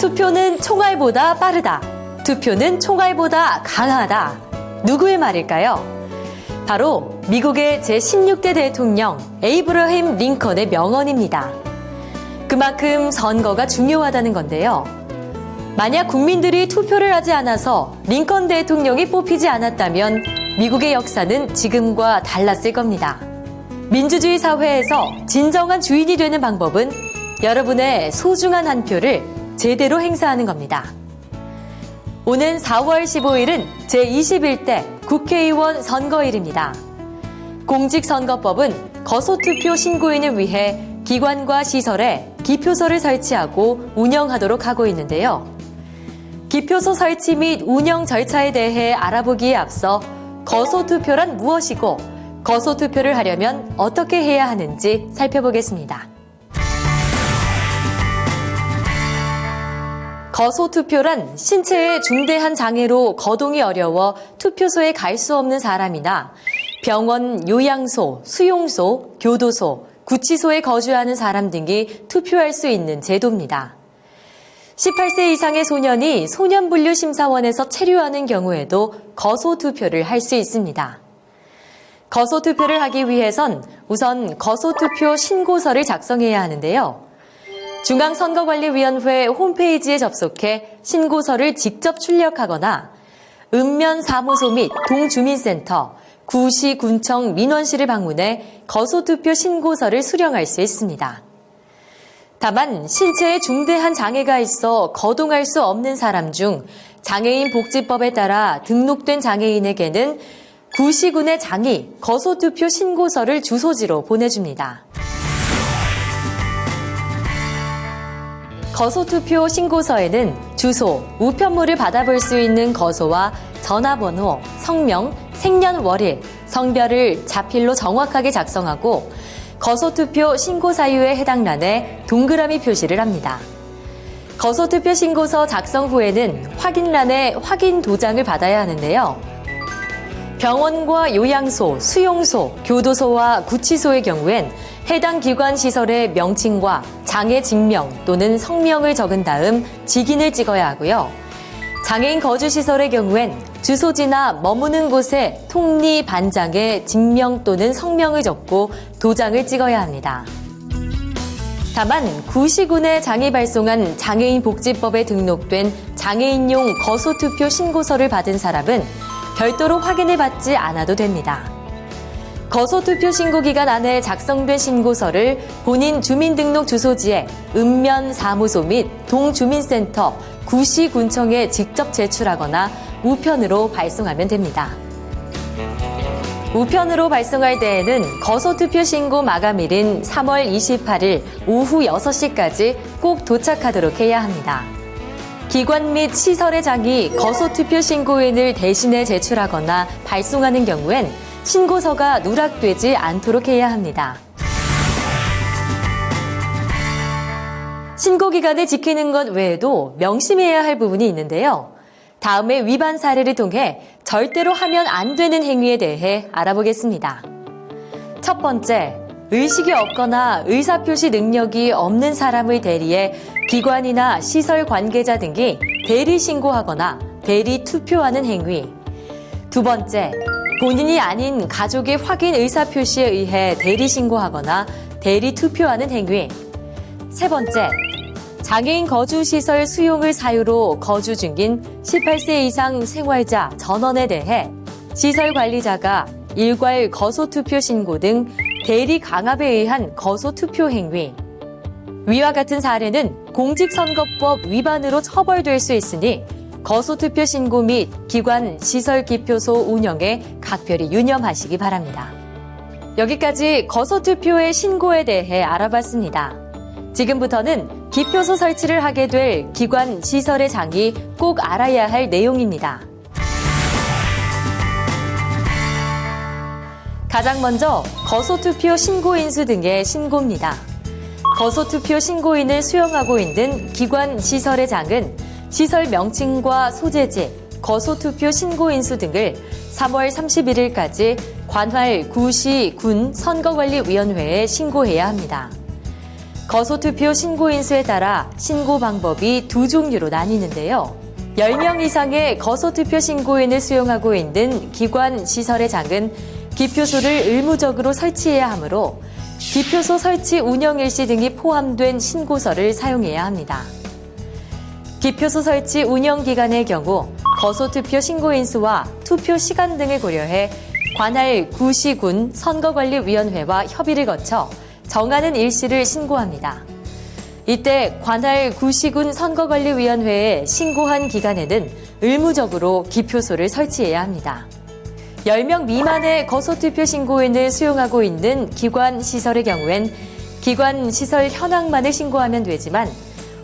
투표는 총알보다 빠르다. 투표는 총알보다 강하다. 누구의 말일까요? 바로 미국의 제16대 대통령 에이브러햄 링컨의 명언입니다. 그만큼 선거가 중요하다는 건데요. 만약 국민들이 투표를 하지 않아서 링컨 대통령이 뽑히지 않았다면 미국의 역사는 지금과 달랐을 겁니다. 민주주의 사회에서 진정한 주인이 되는 방법은 여러분의 소중한 한 표를 제대로 행사하는 겁니다. 오는 4월 15일은 제21대 국회의원 선거일입니다. 공직선거법은 거소투표 신고인을 위해 기관과 시설에 기표소를 설치하고 운영하도록 하고 있는데요. 기표소 설치 및 운영 절차에 대해 알아보기에 앞서 거소투표란 무엇이고 거소투표를 하려면 어떻게 해야 하는지 살펴보겠습니다. 거소투표란 신체의 중대한 장애로 거동이 어려워 투표소에 갈 수 없는 사람이나 병원, 요양소, 수용소, 교도소, 구치소에 거주하는 사람 등이 투표할 수 있는 제도입니다. 18세 이상의 소년이 소년분류심사원에서 체류하는 경우에도 거소투표를 할 수 있습니다. 거소투표를 하기 위해선 우선 거소투표 신고서를 작성해야 하는데요. 중앙선거관리위원회 홈페이지에 접속해 신고서를 직접 출력하거나 읍면사무소 및 동주민센터, 구시, 군청, 민원실을 방문해 거소투표 신고서를 수령할 수 있습니다. 다만 신체에 중대한 장애가 있어 거동할 수 없는 사람 중 장애인 복지법에 따라 등록된 장애인에게는 구시군의 장이 거소투표 신고서를 주소지로 보내줍니다. 거소투표 신고서에는 주소, 우편물을 받아볼 수 있는 거소와 전화번호, 성명, 생년월일, 성별을 자필로 정확하게 작성하고 거소투표 신고사유에 해당 란에 동그라미 표시를 합니다. 거소투표 신고서 작성 후에는 확인란에 확인 도장을 받아야 하는데요. 병원과 요양소, 수용소, 교도소와 구치소의 경우엔 해당 기관 시설의 명칭과 장애 증명 또는 성명을 적은 다음 직인을 찍어야 하고요. 장애인 거주시설의 경우엔 주소지나 머무는 곳에 통리 반장의 증명 또는 성명을 적고 도장을 찍어야 합니다. 다만 구시군의 장이 발송한 장애인 복지법에 등록된 장애인용 거소투표 신고서를 받은 사람은 별도로 확인을 받지 않아도 됩니다. 거소투표 신고기간 안에 작성된 신고서를 본인 주민등록 주소지에 읍면사무소 및 동주민센터, 구시군청에 직접 제출하거나 우편으로 발송하면 됩니다. 우편으로 발송할 때에는 거소투표 신고 마감일인 3월 28일 오후 6시까지 꼭 도착하도록 해야 합니다. 기관 및 시설의 장이 거소투표 신고인을 대신해 제출하거나 발송하는 경우엔 신고서가 누락되지 않도록 해야 합니다. 신고기간을 지키는 것 외에도 명심해야 할 부분이 있는데요. 다음의 위반 사례를 통해 절대로 하면 안 되는 행위에 대해 알아보겠습니다. 첫 번째, 의식이 없거나 의사표시 능력이 없는 사람의 대리에 기관이나 시설 관계자 등이 대리 신고하거나 대리 투표하는 행위. 두 번째, 본인이 아닌 가족의 확인 의사표시에 의해 대리 신고하거나 대리 투표하는 행위. 세 번째, 장애인 거주시설 수용을 사유로 거주 중인 18세 이상 생활자 전원에 대해 시설 관리자가 일괄 거소투표 신고 등 대리 강압에 의한 거소투표 행위. 위와 같은 사례는 공직선거법 위반으로 처벌될 수 있으니 거소투표 신고 및 기관 시설 기표소 운영에 각별히 유념하시기 바랍니다. 여기까지 거소투표의 신고에 대해 알아봤습니다. 지금부터는 기표소 설치를 하게 될 기관 시설의 장이 꼭 알아야 할 내용입니다. 가장 먼저 거소투표 신고인수 등의 신고입니다. 거소투표 신고인을 수용하고 있는 기관 시설의 장은 시설 명칭과 소재지, 거소투표 신고인수 등을 3월 31일까지 관할 구시 군 선거관리위원회에 신고해야 합니다. 거소투표 신고인수에 따라 신고 방법이 두 종류로 나뉘는데요. 10명 이상의 거소투표 신고인을 수용하고 있는 기관 시설의 장은 기표소를 의무적으로 설치해야 하므로 기표소 설치 운영 일시 등이 포함된 신고서를 사용해야 합니다. 기표소 설치 운영 기간의 경우 거소투표 신고인수와 투표 시간 등을 고려해 관할 구시군 선거관리위원회와 협의를 거쳐 정하는 일시를 신고합니다. 이때 관할 구시군 선거관리위원회에 신고한 기간에는 의무적으로 기표소를 설치해야 합니다. 10명 미만의 거소투표 신고인을 수용하고 있는 기관 시설의 경우엔 기관 시설 현황만을 신고하면 되지만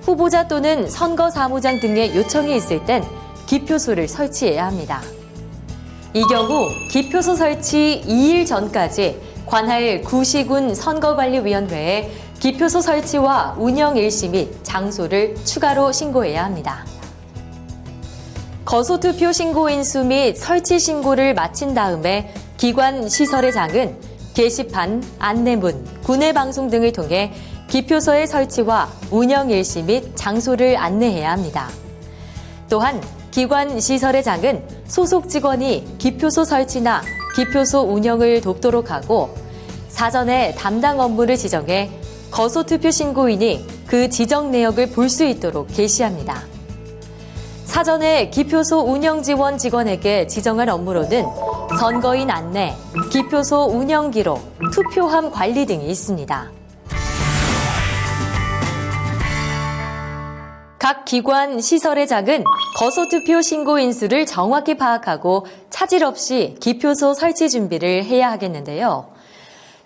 후보자 또는 선거사무장 등의 요청이 있을 땐 기표소를 설치해야 합니다. 이 경우 기표소 설치 2일 전까지 관할 구시군 선거관리위원회에 기표소 설치와 운영 일시 및 장소를 추가로 신고해야 합니다. 거소투표 신고인수 및 설치 신고를 마친 다음에 기관 시설의 장은 게시판, 안내문, 구내 방송 등을 통해 기표소의 설치와 운영 일시 및 장소를 안내해야 합니다. 또한 기관 시설의 장은 소속 직원이 기표소 설치나 기표소 운영을 돕도록 하고 사전에 담당 업무를 지정해 거소투표 신고인이 그 지정 내역을 볼 수 있도록 게시합니다. 사전에 기표소 운영 지원 직원에게 지정할 업무로는 선거인 안내, 기표소 운영 기록, 투표함 관리 등이 있습니다. 각 기관 시설의 장은 거소투표 신고인수를 정확히 파악하고 차질 없이 기표소 설치 준비를 해야 하겠는데요.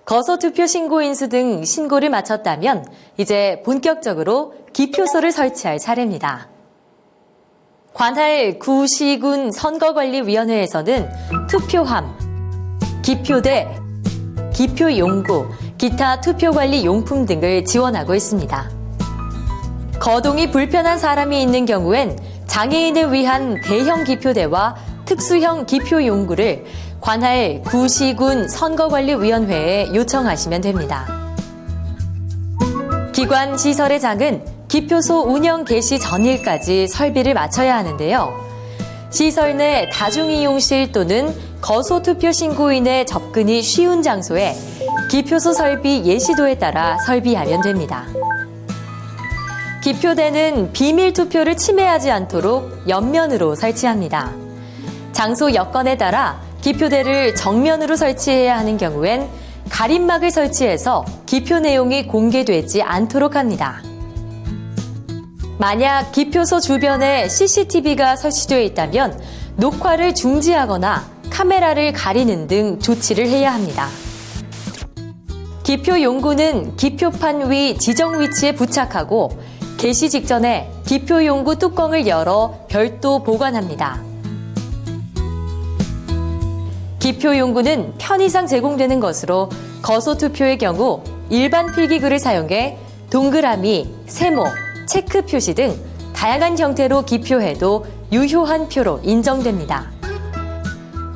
거소투표 신고인수 등 신고를 마쳤다면 이제 본격적으로 기표소를 설치할 차례입니다. 관할 구시군 선거관리위원회에서는 투표함, 기표대, 기표용구, 기타 투표관리 용품 등을 지원하고 있습니다. 거동이 불편한 사람이 있는 경우엔 장애인을 위한 대형 기표대와 특수형 기표용구를 관할 구시군 선거관리위원회에 요청하시면 됩니다. 기관 시설의 장은 기표소 운영 개시 전일까지 설비를 마쳐야 하는데요. 시설 내 다중이용실 또는 거소투표 신고인의 접근이 쉬운 장소에 기표소 설비 예시도에 따라 설비하면 됩니다. 기표대는 비밀 투표를 침해하지 않도록 옆면으로 설치합니다. 장소 여건에 따라 기표대를 정면으로 설치해야 하는 경우엔 가림막을 설치해서 기표 내용이 공개되지 않도록 합니다. 만약 기표소 주변에 CCTV가 설치되어 있다면 녹화를 중지하거나 카메라를 가리는 등 조치를 해야 합니다. 기표용구는 기표판 위 지정 위치에 부착하고 개시 직전에 기표용구 뚜껑을 열어 별도 보관합니다. 기표용구는 편의상 제공되는 것으로 거소투표의 경우 일반 필기구를 사용해 동그라미, 세모, 체크 표시 등 다양한 형태로 기표해도 유효한 표로 인정됩니다.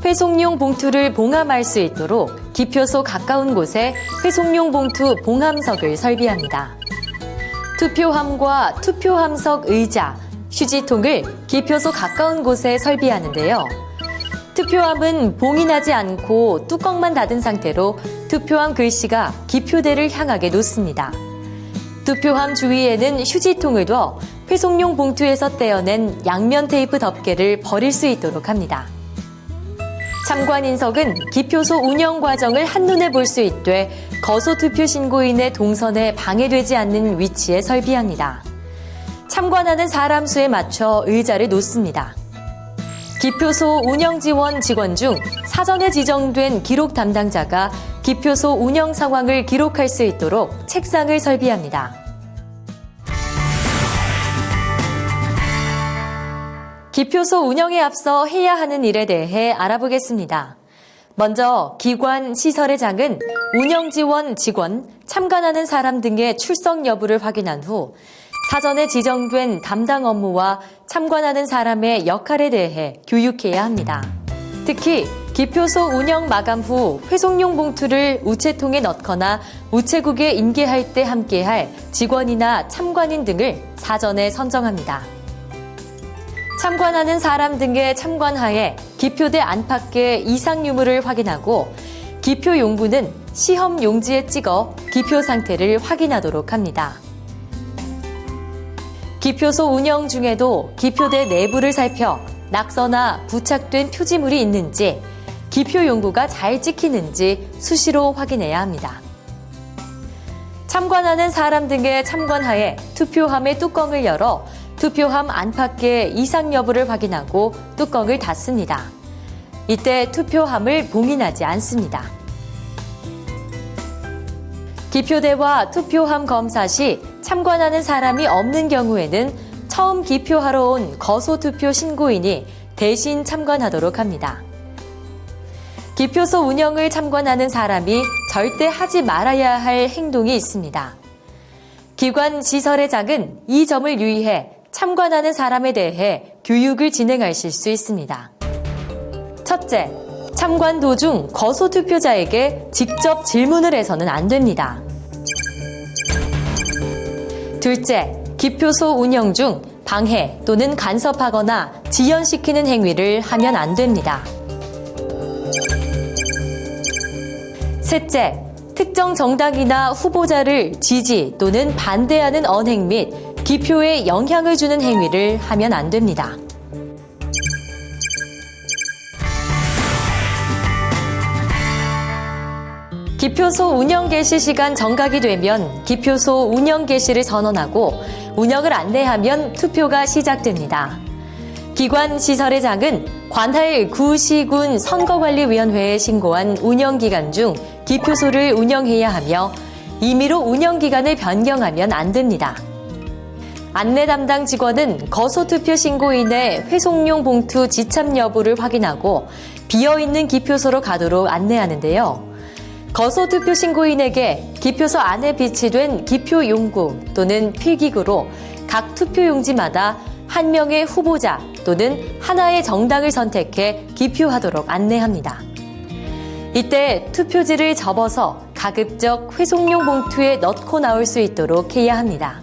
회송용 봉투를 봉함할 수 있도록 기표소 가까운 곳에 회송용 봉투 봉함석을 설비합니다. 투표함과 투표함석 의자, 휴지통을 기표소 가까운 곳에 설비하는데요. 투표함은 봉인하지 않고 뚜껑만 닫은 상태로 투표함 글씨가 기표대를 향하게 놓습니다. 투표함 주위에는 휴지통을 둬 회송용 봉투에서 떼어낸 양면 테이프 덮개를 버릴 수 있도록 합니다. 참관인석은 기표소 운영 과정을 한눈에 볼 수 있되 거소투표 신고인의 동선에 방해되지 않는 위치에 설비합니다. 참관하는 사람 수에 맞춰 의자를 놓습니다. 기표소 운영 지원 직원 중 사전에 지정된 기록 담당자가 기표소 운영 상황을 기록할 수 있도록 책상을 설비합니다. 기표소 운영에 앞서 해야 하는 일에 대해 알아보겠습니다. 먼저 기관 시설의 장은 운영 지원 직원, 참관하는 사람 등의 출석 여부를 확인한 후 사전에 지정된 담당 업무와 참관하는 사람의 역할에 대해 교육해야 합니다. 특히 기표소 운영 마감 후 회송용 봉투를 우체통에 넣거나 우체국에 인계할 때 함께할 직원이나 참관인 등을 사전에 선정합니다. 참관하는 사람 등의 참관하에 기표대 안팎의 이상 유무를 확인하고 기표 용부는 시험 용지에 찍어 기표 상태를 확인하도록 합니다. 기표소 운영 중에도 기표대 내부를 살펴 낙서나 부착된 표지물이 있는지, 기표 용구가 잘 찍히는지 수시로 확인해야 합니다. 참관하는 사람 등의 참관하에 투표함의 뚜껑을 열어 투표함 안팎의 이상 여부를 확인하고 뚜껑을 닫습니다. 이때 투표함을 봉인하지 않습니다. 기표대와 투표함 검사 시 참관하는 사람이 없는 경우에는 처음 기표하러 온 거소투표 신고인이 대신 참관하도록 합니다. 기표소 운영을 참관하는 사람이 절대 하지 말아야 할 행동이 있습니다. 기관 시설의 장은 이 점을 유의해 참관하는 사람에 대해 교육을 진행하실 수 있습니다. 첫째, 참관 도중 거소투표자에게 직접 질문을 해서는 안 됩니다. 둘째, 기표소 운영 중 방해 또는 간섭하거나 지연시키는 행위를 하면 안 됩니다. 셋째, 특정 정당이나 후보자를 지지 또는 반대하는 언행 및 기표에 영향을 주는 행위를 하면 안 됩니다. 기표소 운영 개시 시간 정각이 되면 기표소 운영 개시를 선언하고 운영을 안내하면 투표가 시작됩니다. 기관 시설의 장은 관할 구시군 선거관리위원회에 신고한 운영기간 중 기표소를 운영해야 하며 임의로 운영기간을 변경하면 안 됩니다. 안내 담당 직원은 거소투표 신고인의 회송용 봉투 지참 여부를 확인하고 비어있는 기표소로 가도록 안내하는데요. 거소투표 신고인에게 기표소 안에 비치된 기표 용구 또는 필기구로 각 투표용지마다 한 명의 후보자 또는 하나의 정당을 선택해 기표하도록 안내합니다. 이때 투표지를 접어서 가급적 회송용 봉투에 넣고 나올 수 있도록 해야 합니다.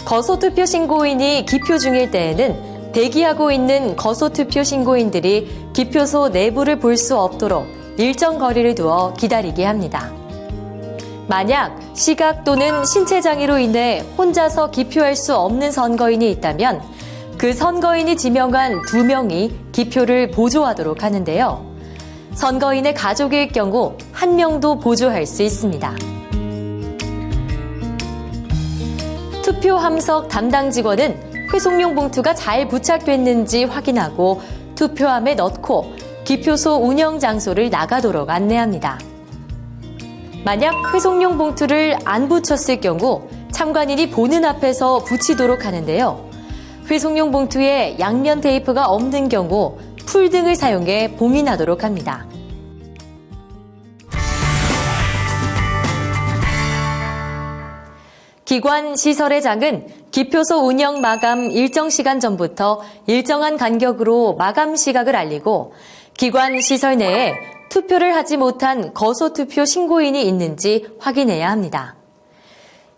거소투표 신고인이 기표 중일 때에는 대기하고 있는 거소투표 신고인들이 기표소 내부를 볼 수 없도록 일정 거리를 두어 기다리게 합니다. 만약 시각 또는 신체 장애로 인해 혼자서 기표할 수 없는 선거인이 있다면 그 선거인이 지명한 2명이 기표를 보조하도록 하는데요. 선거인의 가족일 경우 1명도 보조할 수 있습니다. 투표 함석 담당 직원은 회송용 봉투가 잘 부착됐는지 확인하고 투표함에 넣고 기표소 운영 장소를 나가도록 안내합니다. 만약 회송용 봉투를 안 붙였을 경우 참관인이 보는 앞에서 붙이도록 하는데요. 회송용 봉투에 양면 테이프가 없는 경우 풀 등을 사용해 봉인하도록 합니다. 기관 시설의 장은 기표소 운영 마감 일정 시간 전부터 일정한 간격으로 마감 시각을 알리고 기관 시설 내에 투표를 하지 못한 거소투표 신고인이 있는지 확인해야 합니다.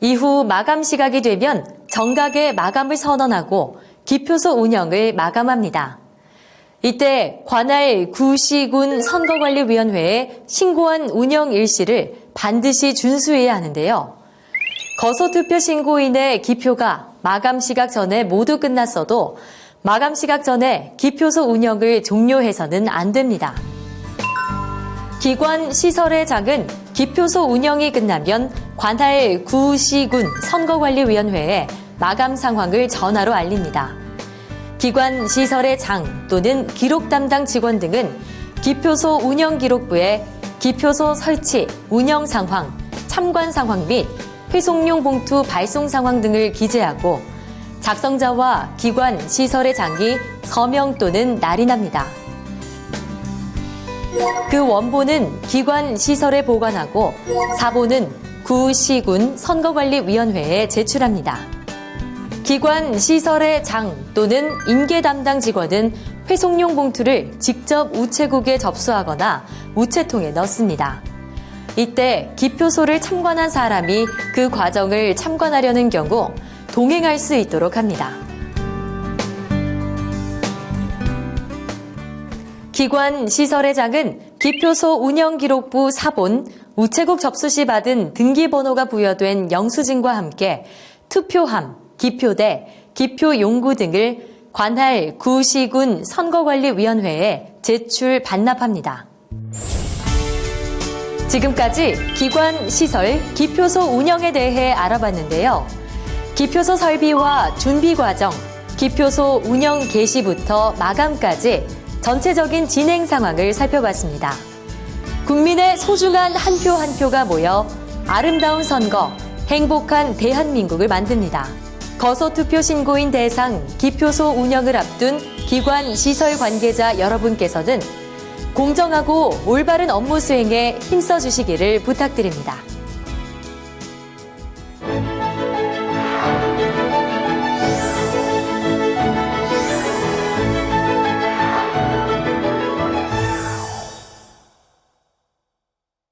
이후 마감 시각이 되면 정각의 마감을 선언하고 기표소 운영을 마감합니다. 이때 관할 구시군 선거관리위원회에 신고한 운영 일시를 반드시 준수해야 하는데요. 거소투표 신고인의 기표가 마감 시각 전에 모두 끝났어도 마감 시각 전에 기표소 운영을 종료해서는 안 됩니다. 기관 시설의 장은 기표소 운영이 끝나면 관할 구시군 선거관리위원회에 마감 상황을 전화로 알립니다. 기관 시설의 장 또는 기록 담당 직원 등은 기표소 운영 기록부에 기표소 설치, 운영 상황, 참관 상황 및 회송용 봉투 발송 상황 등을 기재하고 작성자와 기관 시설의 장이 서명 또는 날인합니다. 그 원본은 기관 시설에 보관하고 사본은 구시군 선거관리위원회에 제출합니다. 기관 시설의 장 또는 인계 담당 직원은 회송용 봉투를 직접 우체국에 접수하거나 우체통에 넣습니다. 이때 기표소를 참관한 사람이 그 과정을 참관하려는 경우 동행할 수 있도록 합니다. 기관 시설회장은 기표소 운영기록부 사본, 우체국 접수 시 받은 등기번호가 부여된 영수증과 함께 투표함, 기표대, 기표용구 등을 관할 구시군 선거관리위원회에 제출 반납합니다. 지금까지 기관, 시설, 기표소 운영에 대해 알아봤는데요. 기표소 설비와 준비 과정, 기표소 운영 개시부터 마감까지 전체적인 진행 상황을 살펴봤습니다. 국민의 소중한 한 표 한 표가 모여 아름다운 선거, 행복한 대한민국을 만듭니다. 거소투표 신고인 대상 기표소 운영을 앞둔 기관 시설 관계자 여러분께서는 공정하고 올바른 업무 수행에 힘써 주시기를 부탁드립니다.